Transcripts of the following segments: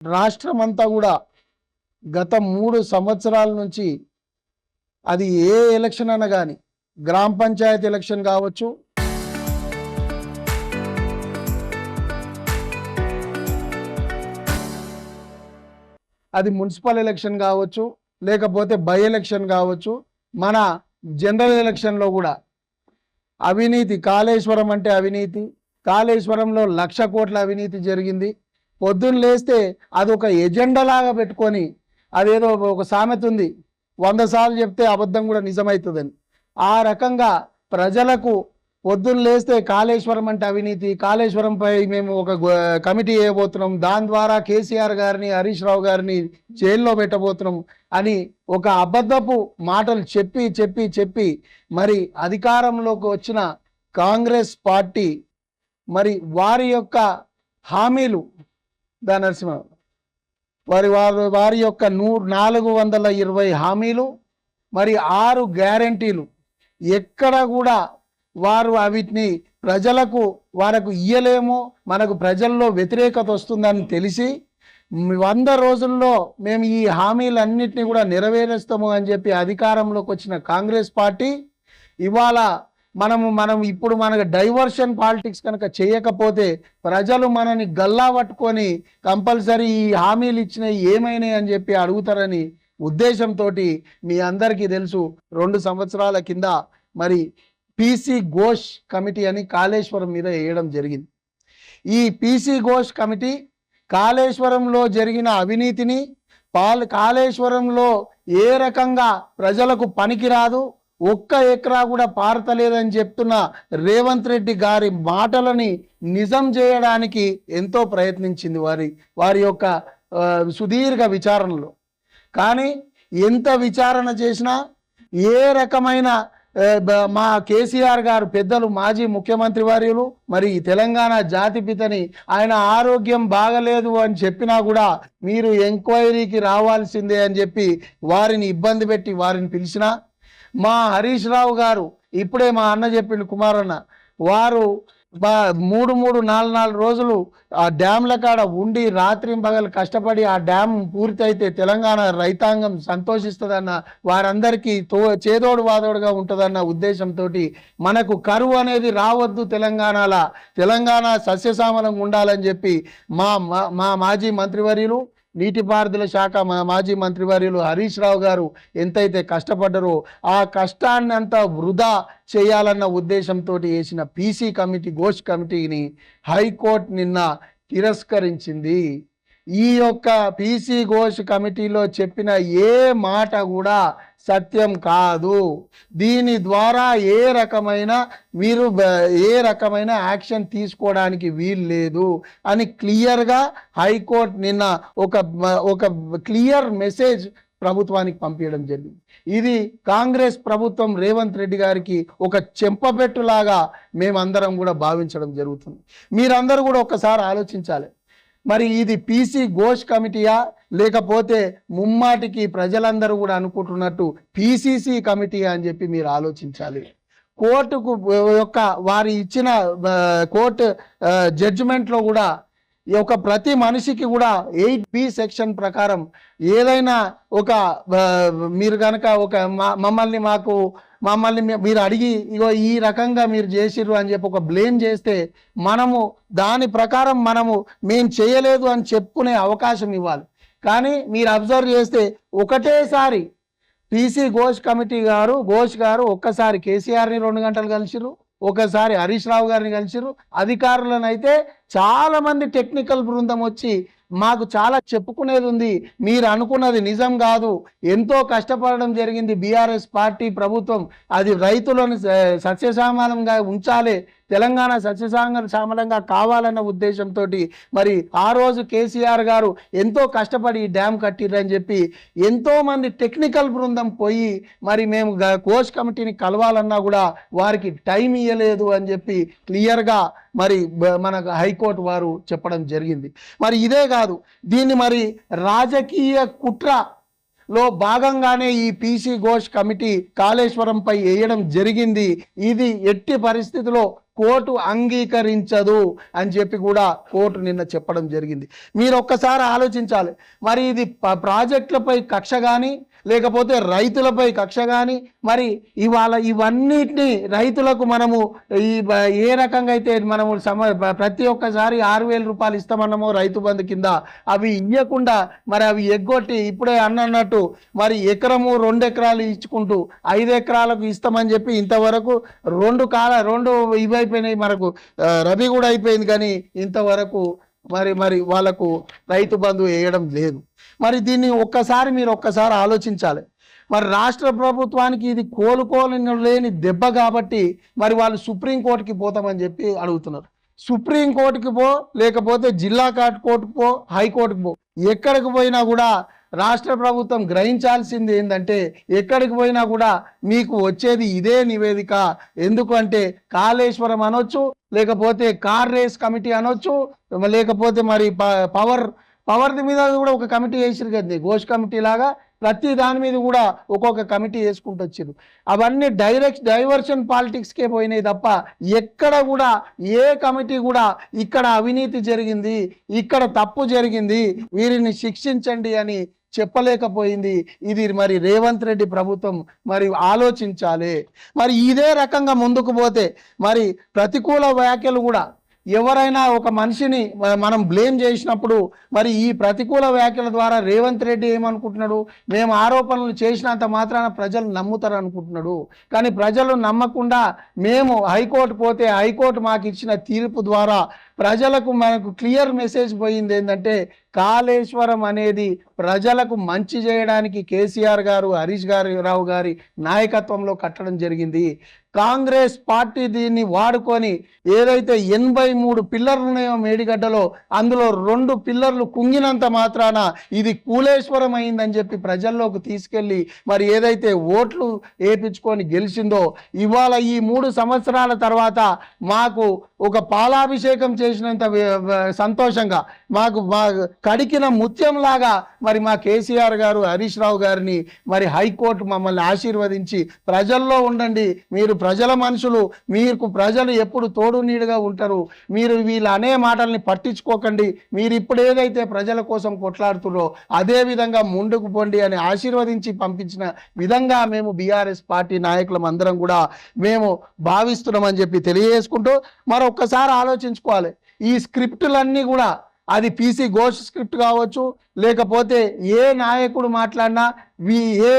రాష్ట్రమంతా కూడా గత 3 సంవత్సరాల నుంచి అది ఏ ఎలక్షన్ అయినా కానీ గ్రామ పంచాయతీ ఎలక్షన్ కావచ్చు, అది మున్సిపల్ ఎలక్షన్ కావచ్చు, లేకపోతే బై ఎలక్షన్ కావచ్చు, మన జనరల్ ఎలక్షన్లో కూడా అవినీతి, కాళేశ్వరం అంటే అవినీతి, కాళేశ్వరంలో 1,00,000 కోట్ల అవినీతి జరిగింది. పొద్దున్న లేస్తే అదొక ఎజెండాలాగా పెట్టుకొని, అదేదో ఒక సామెత ఉంది, 100 సార్లు చెప్తే అబద్ధం కూడా నిజమవుతుందని. ఆ రకంగా ప్రజలకు పొద్దున్న లేస్తే కాళేశ్వరం అంటే అవినీతి, కాళేశ్వరంపై మేము ఒక కమిటీ వేయబోతున్నాం, దాని ద్వారా కేసీఆర్ గారిని, హరీష్ రావు గారిని జైల్లో పెట్టబోతున్నాం అని ఒక అబద్ధపు మాటలు చెప్పి చెప్పి చెప్పి మరి అధికారంలోకి వచ్చిన కాంగ్రెస్ పార్టీ మరి వారి యొక్క హామీలు నరసింహ వారి యొక్క 420 హామీలు మరి 6 గ్యారంటీలు ఎక్కడ కూడా వారు వీటిని ప్రజలకు వారికి ఇయ్యలేమో, మనకు ప్రజల్లో వ్యతిరేకత వస్తుందని తెలిసి 100 రోజుల్లో మేము ఈ హామీలన్నింటినీ కూడా నెరవేరుస్తాము అని చెప్పి అధికారంలోకి వచ్చిన కాంగ్రెస్ పార్టీ ఇవాళ ఇప్పుడు మనకు డైవర్షన్ పాలిటిక్స్ కనుక చేయకపోతే ప్రజలు మనని గల్లా పట్టుకొని కంపల్సరీ ఈ హామీలు ఇచ్చినవి ఏమైనాయి అని చెప్పి అడుగుతారని ఉద్దేశంతో మీ అందరికీ తెలుసు 2 సంవత్సరాల కింద మరి పీసీ ఘోష్ కమిటీ అని కాళేశ్వరం మీద వేయడం జరిగింది. ఈ పీసీ ఘోష్ కమిటీ కాళేశ్వరంలో జరిగిన అవినీతిని, కాళేశ్వరంలో ఏ రకంగా ప్రజలకు పనికిరాదు, 1 ఎకరా కూడా పారతలేదని చెప్తున్న రేవంత్ రెడ్డి గారి మాటలని నిజం చేయడానికి ఎంతో ప్రయత్నించింది వారి యొక్క సుదీర్ఘ విచారణలో. కానీ ఎంత విచారణ చేసినా ఏ రకమైన మా కేసీఆర్ గారు పెద్దలు, మాజీ ముఖ్యమంత్రి వర్యులు, మరి తెలంగాణ జాతిపితని, ఆయన ఆరోగ్యం బాగలేదు అని చెప్పినా కూడా మీరు ఎంక్వైరీకి రావాల్సిందే అని చెప్పి వారిని ఇబ్బంది పెట్టి వారిని పిలిచినా, మా హరీష్ రావు గారు ఇప్పుడే మా అన్న చెప్పిండు కుమారన్న, వారు 3-4 రోజులు ఆ డ్యామ్ల కాడ ఉండి రాత్రింబగలు కష్టపడి ఆ డ్యామ్ పూర్తయితే తెలంగాణ రైతాంగం సంతోషిస్తుందన్న, వారందరికీ చేదోడు వాదోడుగా ఉంటుందన్న ఉద్దేశంతో మనకు కరువు అనేది రావద్దు, తెలంగాణ సస్యశ్యామలంగా ఉండాలని చెప్పి మా మాజీ మంత్రివర్యులు, నీటిపారుదల శాఖ మాజీ మంత్రివర్యులు హరీష్ రావు గారు ఎంతైతే కష్టపడ్డారో ఆ కష్టాన్ని అంతా వృధా చేయాలన్న ఉద్దేశంతో వేసిన పీసీ కమిటీ, ఘోష్ కమిటీని హైకోర్టు నిన్న తిరస్కరించింది. ఈ యొక్క పీసీ ఘోష్ కమిటీలో చెప్పిన ఏ మాట కూడా సత్యం కాదు, దీని ద్వారా ఏ రకమైన యాక్షన్ తీసుకోవడానికి వీలు లేదు అని క్లియర్గా హైకోర్టు నిన్న ఒక క్లియర్ మెసేజ్ ప్రభుత్వానికి పంపించడం జరిగింది. ఇది కాంగ్రెస్ ప్రభుత్వం రేవంత్ రెడ్డి గారికి ఒక చెంపపెట్టులాగా మేమందరం కూడా భావించడం జరుగుతుంది. మీరందరూ కూడా ఒక్కసారి ఆలోచించాలి, మరి ఇది పీసీ ఘోష్ కమిటీయా, లేకపోతే ముమ్మాటికి ప్రజలందరూ కూడా అనుకుంటున్నట్టు పీసీసీ కమిటీ అని చెప్పి మీరు ఆలోచించాలి. కోర్టుకు వారి ఇచ్చిన కోర్టు జడ్జిమెంట్లో కూడా ప్రతి మనిషికి కూడా 8B సెక్షన్ ప్రకారం ఏదైనా మీరు కనుక మమ్మల్ని మీరు అడిగి ఇగో ఈ రకంగా మీరు చేసిర్రు అని చెప్పి బ్లేమ్ చేస్తే మనము దాని ప్రకారం మేము చేయలేదు అని చెప్పుకునే అవకాశం ఇవ్వాలి. కానీ మీరు అబ్జర్వ్ చేస్తే ఒకటేసారి పీసీ ఘోష్ గారు ఒక్కసారి కేసీఆర్ని 2 గంటలు కలిసిరు, ఒకసారి హరీష్ రావు గారిని కలిసిరు. అధికారులను అయితే చాలా మంది టెక్నికల్ బృందం వచ్చి మాకు చాలా చెప్పుకునేది ఉంది, మీరు అనుకున్నది నిజం కాదు, ఎంతో కష్టపడడం జరిగింది బీఆర్ఎస్ పార్టీ ప్రభుత్వం, అది రైతులను సస్యశ్యామలంగా ఉంచాలి, తెలంగాణ సస్యశ్యామలంగా కావాలన్న ఉద్దేశంతో మరి ఆ రోజు కేసీఆర్ గారు ఎంతో కష్టపడి ఈ డ్యామ్ కట్టిర్రని చెప్పి ఎంతోమంది టెక్నికల్ బృందం పోయి మరి మేము ఘోష్ కమిటీని కలవాలన్నా కూడా వారికి టైం ఇవ్వలేదు అని చెప్పి క్లియర్గా మరి మన హైకోర్టు వారు చెప్పడం జరిగింది. మరి ఇదే కాదు, దీన్ని మరి రాజకీయ కుట్ర లో భాగంగానే ఈ పీసీ ఘోష్ కమిటీ కాళేశ్వరంపై వేయడం జరిగింది. ఇది ఎట్టి పరిస్థితిలో కోర్టు అంగీకరించదు అని చెప్పి కూడా కోర్టు నిన్న చెప్పడం జరిగింది. మీరు ఒక్కసారి ఆలోచించాలి. మరి ఇది ప్రాజెక్టులపై కక్ష కానీ లేకపోతే రైతులపై కక్ష కానీ మరి ఇవాళ ఇవన్నిటిని రైతులకు మనము ఏ రకంగా అయితే మనము ప్రతి ఒక్కసారి 6,000 రూపాయలు ఇస్తామన్నామో రైతు బంధు కింద అవి ఇవ్వకుండా మరి అవి ఎగ్గొట్టి ఇప్పుడే అన్నట్టు మరి ఎకరము 2 ఎకరాలు ఇచ్చుకుంటూ 5 ఎకరాలకు ఇస్తామని చెప్పి ఇంతవరకు రెండు ఇవైపోయినాయి. మనకు రబీ కూడా అయిపోయింది కానీ ఇంతవరకు మరి వాళ్ళకు రైతు బంధు వేయడం లేదు. మరి దీన్ని మీరు ఒక్కసారి ఆలోచించాలి. మరి రాష్ట్ర ప్రభుత్వానికి ఇది కోలుకోలేని దెబ్బ కాబట్టి మరి వాళ్ళు సుప్రీంకోర్టుకి పోతామని చెప్పి అడుగుతున్నారు. సుప్రీంకోర్టుకి పో, లేకపోతే జిల్లా కోర్టుకు పో, హైకోర్టుకు పో, ఎక్కడికి పోయినా కూడా రాష్ట్ర ప్రభుత్వం గ్రహించాల్సింది ఏంటంటే ఎక్కడికి పోయినా కూడా మీకు వచ్చేది ఇదే నివేదిక. ఎందుకంటే కాళేశ్వరం అనొచ్చు, లేకపోతే కార్ రేస్ కమిటీ అనొచ్చు, లేకపోతే మరి పవర్ మీద కూడా ఒక కమిటీ వేసారు కదా, ఘోష్ కమిటీ లాగా ప్రతి దాని మీద కూడా ఒక్కొక్క కమిటీ వేసుకుంటూ వచ్చారు. అవన్నీ డైవర్షన్ పాలిటిక్స్కే పోయినాయి తప్ప ఎక్కడ కూడా ఏ కమిటీ కూడా ఇక్కడ అవినీతి జరిగింది, ఇక్కడ తప్పు జరిగింది, వీరిని శిక్షించండి అని చెప్పలేకపోయింది. ఇది మరి రేవంత్ రెడ్డి ప్రభుత్వం మరి ఆలోచించాలి. మరి ఇదే రకంగా ముందుకు పోతే మరి ప్రతికూల వ్యాఖ్యలు కూడా ఎవరైనా ఒక మనిషిని మనం బ్లేమ్ చేసినప్పుడు మరి ఈ ప్రతికూల వ్యాఖ్యల ద్వారా రేవంత్ రెడ్డి ఏమనుకుంటున్నాడు, మేము ఆరోపణలు చేసినంత మాత్రాన ప్రజలు నమ్ముతారు అనుకుంటున్నాడు. కానీ ప్రజలు నమ్మకుండా మేము హైకోర్టు పోతే హైకోర్టు మాకు ఇచ్చిన తీర్పు ద్వారా ప్రజలకు మనకు క్లియర్ మెసేజ్ పోయింది ఏంటంటే కాళేశ్వరం అనేది ప్రజలకు మంచి చేయడానికి కేసీఆర్ గారు, హరీష్ రావు గారి నాయకత్వంలో కట్టడం జరిగింది. కాంగ్రెస్ పార్టీ దీన్ని వాడుకొని ఏదైతే 83 పిల్లర్లు ఉన్నాయో మేడిగడ్డలో అందులో 2 పిల్లర్లు కుంగినంత మాత్రాన ఇది కూలేశ్వరం అయిందని చెప్పి ప్రజల్లోకి తీసుకెళ్ళి మరి ఏదైతే ఓట్లు వేయించుకొని గెలిచిందో ఇవాళ ఈ 3 సంవత్సరాల తర్వాత మాకు ఒక పాలాభిషేకం చేసినంత సంతోషంగా మాకు కడికిన ముత్యంలాగా మరి మా కేసీఆర్ గారు, హరీష్ రావు గారిని మరి హైకోర్టు మమ్మల్ని ఆశీర్వదించి ప్రజల్లో ఉండండి, మీరు ప్రజల మనుషులు, మీకు ప్రజలు ఎప్పుడు తోడు నీడుగా ఉంటారు, మీరు వీళ్ళ అనే మాటల్ని పట్టించుకోకండి, మీరు ఇప్పుడు ఏదైతే ప్రజల కోసం కొట్లాడుతున్నారో అదే విధంగా ముందుకు పోండి అని ఆశీర్వదించి పంపించిన విధంగా మేము బీఆర్ఎస్ పార్టీ నాయకులం అందరం కూడా మేము భావిస్తున్నామని చెప్పి తెలియజేసుకుంటూ మరొక్కసారి ఆలోచించుకోవాలి. ఈ స్క్రిప్టులన్నీ కూడా అది పీసీ ఘోష్ స్క్రిప్ట్ కావచ్చు, లేకపోతే ఏ నాయకుడు మాట్లాడినా ఏ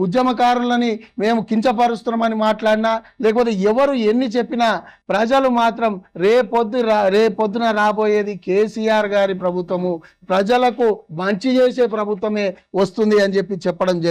ఉద్యమకారులని మేము కించపరుస్తున్నామని మాట్లాడినా లేకపోతే ఎవరు ఎన్ని చెప్పినా ప్రజలు మాత్రం రేపొద్దున రాబోయేది కేసీఆర్ గారి ప్రభుత్వము, ప్రజలకు మంచి చేసే ప్రభుత్వమే వస్తుంది అని చెప్పి చెప్పడం జరిగింది.